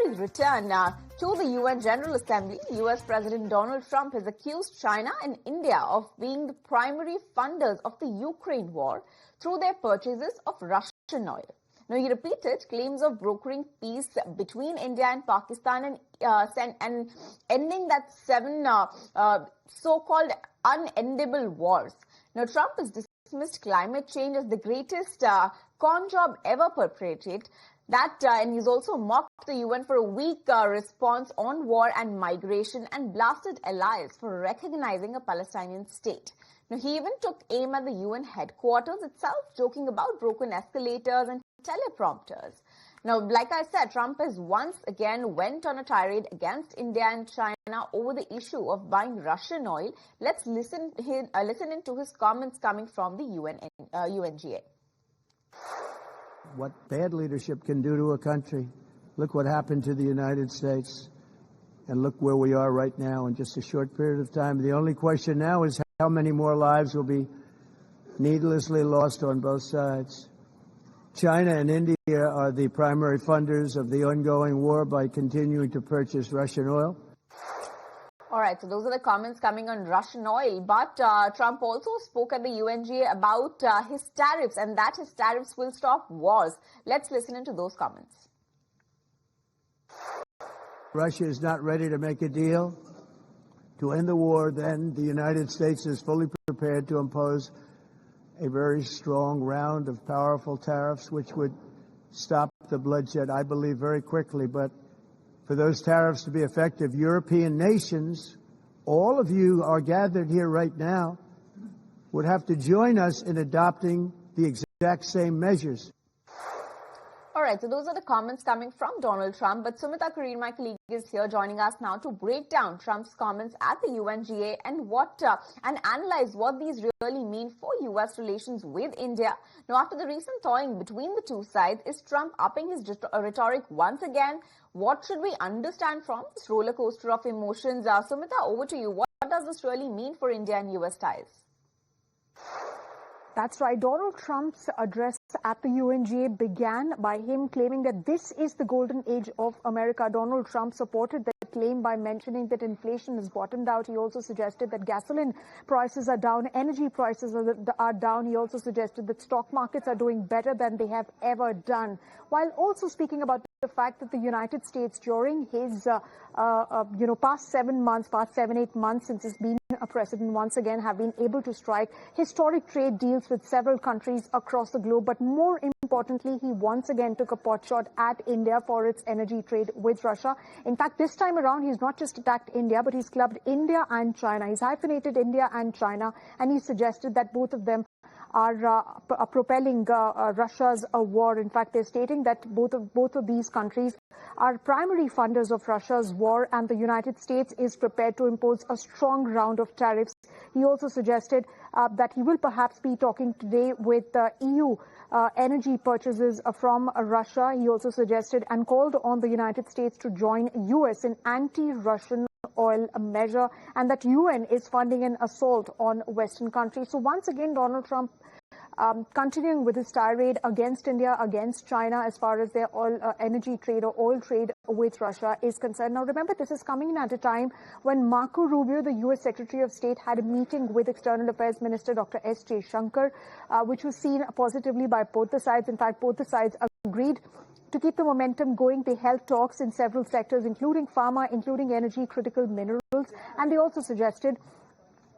his return to the UN General Assembly, US President Donald Trump has accused China and India of being the primary funders of the Ukraine war through their purchases of Russian oil. Now, he repeated claims of brokering peace between India and Pakistan and ending that seven so-called unendable wars. Now, Trump has dismissed climate change as the greatest con job ever perpetrated. And he's also mocked the UN for a weak response on war and migration and blasted allies for recognizing a Palestinian state. Now, he even took aim at the UN headquarters itself, joking about broken escalators and teleprompters. Now, like I said, Trump has once again went on a tirade against India and China over the issue of buying Russian oil. Let's listen into his comments coming from the UNGA. What bad leadership can do to a country. Look what happened to the United States, and look where we are right now in just a short period of time. The only question now is how many more lives will be needlessly lost on both sides. China and India are the primary funders of the ongoing war by continuing to purchase Russian oil. All right, so those are the comments coming on Russian oil. But Trump also spoke at the UNGA about his tariffs and that his tariffs will stop wars. Let's listen into those comments. Russia is not ready to make a deal to end the war. Then the United States is fully prepared to impose a very strong round of powerful tariffs, which would stop the bloodshed, I believe, very quickly. But for those tariffs to be effective, European nations, all of you are gathered here right now, would have to join us in adopting the exact same measures. All right, so those are the comments coming from Donald Trump. But Sumita Kareer, my colleague, is here joining us now to break down Trump's comments at the UNGA and analyze what these really mean for U.S. relations with India. Now, after the recent thawing between the two sides, is Trump upping his rhetoric once again? What should we understand from this roller coaster of emotions? Sumita, over to you. What does this really mean for India and U.S. ties? That's right. Donald Trump's address at the UNGA began by him claiming that this is the golden age of America. Donald Trump supported that claim by mentioning that inflation has bottomed out. He also suggested that gasoline prices are down, energy prices are down. He also suggested that stock markets are doing better than they have ever done, while also speaking about the fact that the United States, during his past 7-8 months since he's been a president, once again have been able to strike historic trade deals with several countries across the globe. But more importantly, he once again took a potshot at India for its energy trade with Russia. In fact, this time around, he's not just attacked India, but he's clubbed India and China. He's hyphenated India and China, and he suggested that both of them are propelling Russia's war. In fact, they're stating that both of these countries are primary funders of Russia's war, and the United States is prepared to impose a strong round of tariffs. He also suggested that he will perhaps be talking today with EU energy purchases from Russia. He also suggested and called on the United States to join US in anti-Russian oil measure, and that UN is funding an assault on Western countries. So once again, Donald Trump continuing with his tirade against India, against China, as far as their energy trade or oil trade with Russia is concerned. Now, remember, this is coming in at a time when Marco Rubio, the U.S. Secretary of State, had a meeting with External Affairs Minister Dr. S. Jaishankar, which was seen positively by both the sides. In fact, both the sides agreed to keep the momentum going. They held talks in several sectors, including pharma, including energy, critical minerals, and they also suggested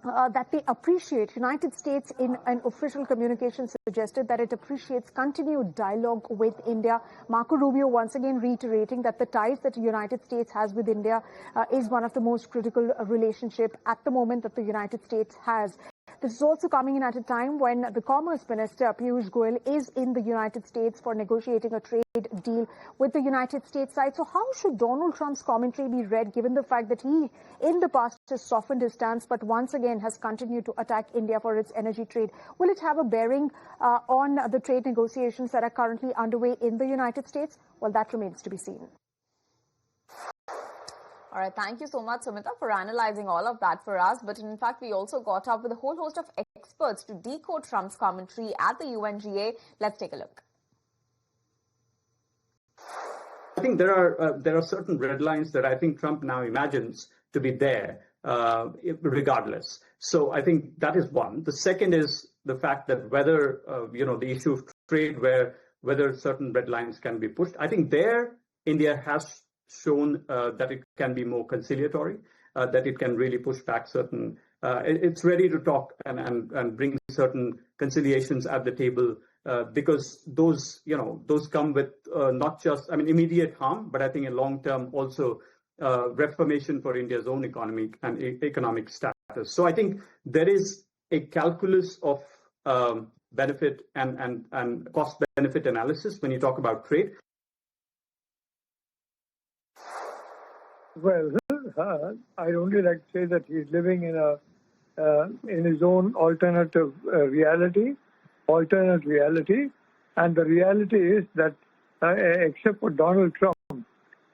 that they appreciate, United States in an official communication suggested that it appreciates continued dialogue with India. Marco Rubio once again reiterating that the ties that the United States has with India is one of the most critical relationship at the moment that the United States has. This is also coming in at a time when the Commerce Minister, Piyush Goyal, is in the United States for negotiating a trade deal with the United States side. So how should Donald Trump's commentary be read, given the fact that he, in the past, has softened his stance, but once again has continued to attack India for its energy trade? Will it have a bearing on the trade negotiations that are currently underway in the United States? Well, that remains to be seen. All right, thank you so much, Sumita, for analyzing all of that for us. But in fact, we also got up with a whole host of experts to decode Trump's commentary at the UNGA. Let's take a look. think there are certain red lines that I think Trump now imagines to be there regardless. So I think that is one. The second is the fact that whether the issue of trade, whether certain red lines can be pushed. I think there India has shown that it can be more conciliatory, that it can really push back certain. It's ready to talk and bring certain conciliations at the table because those come with not just immediate harm, but I think in long term also reformation for India's own economy and economic status. So I think there is a calculus of benefit and cost benefit analysis when you talk about trade. Well, I'd only like to say that he's living in his own alternate reality, and the reality is that except for Donald Trump,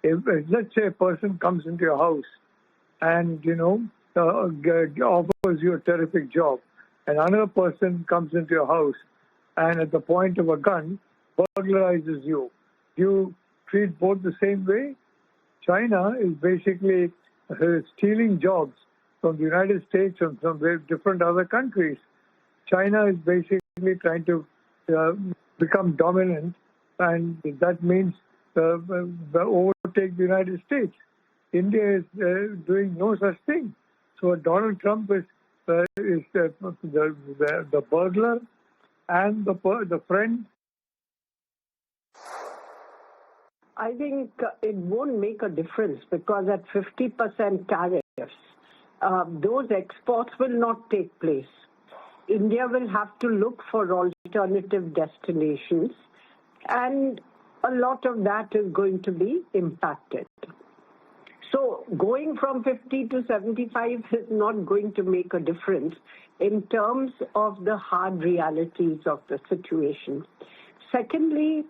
if let's say a person comes into your house and offers you a terrific job, and another person comes into your house and at the point of a gun burglarizes you, do you treat both the same way? China is basically stealing jobs from the United States and from different other countries. China is basically trying to become dominant, and that means overtake the United States. India is doing no such thing. So Donald Trump is the burglar and the friend. I think it won't make a difference because at 50% tariffs, those exports will not take place. India will have to look for alternative destinations, and a lot of that is going to be impacted. So going from 50 to 75 is not going to make a difference in terms of the hard realities of the situation. Secondly,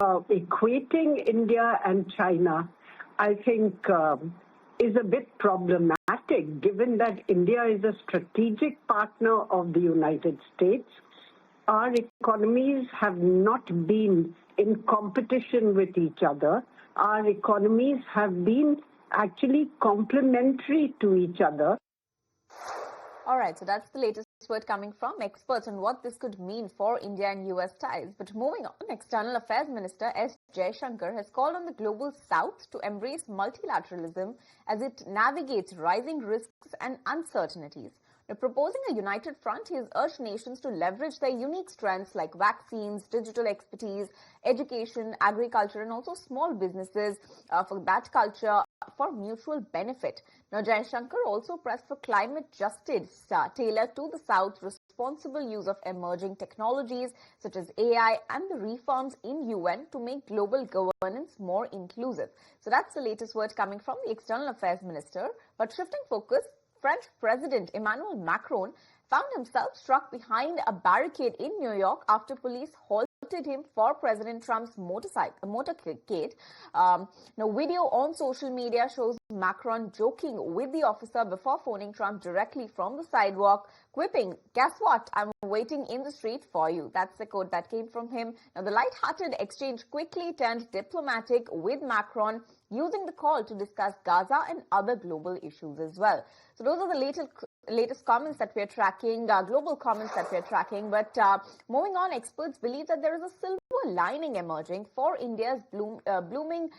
equating India and China, I think, is a bit problematic given that India is a strategic partner of the United States. Our economies have not been in competition with each other. Our economies have been actually complementary to each other. All right, so that's the latest word coming from experts on what this could mean for India and US ties. But moving on, External Affairs Minister S. Jaishankar has called on the global south to embrace multilateralism as it navigates rising risks and uncertainties. Now, proposing a united front, he has urged nations to leverage their unique strengths like vaccines, digital expertise, education, agriculture, and also small businesses for that culture for mutual benefit. Now, Jaishankar also pressed for climate justice tailored to the South's responsible use of emerging technologies such as AI and the reforms in UN to make global governance more inclusive. So that's the latest word coming from the External Affairs Minister. But shifting focus, French President Emmanuel Macron found himself struck behind a barricade in New York after police halted him for President Trump's motorcade. Now, video on social media shows Macron joking with the officer before phoning Trump directly from the sidewalk, quipping, "Guess what? I'm waiting in the street for you." That's the quote that came from him. Now, the light-hearted exchange quickly turned diplomatic with Macron, using the call to discuss Gaza and other global issues as well. So those are the latest comments that we're tracking, global comments that we're tracking. But moving on, experts believe that there is a silver lining emerging for India's blooming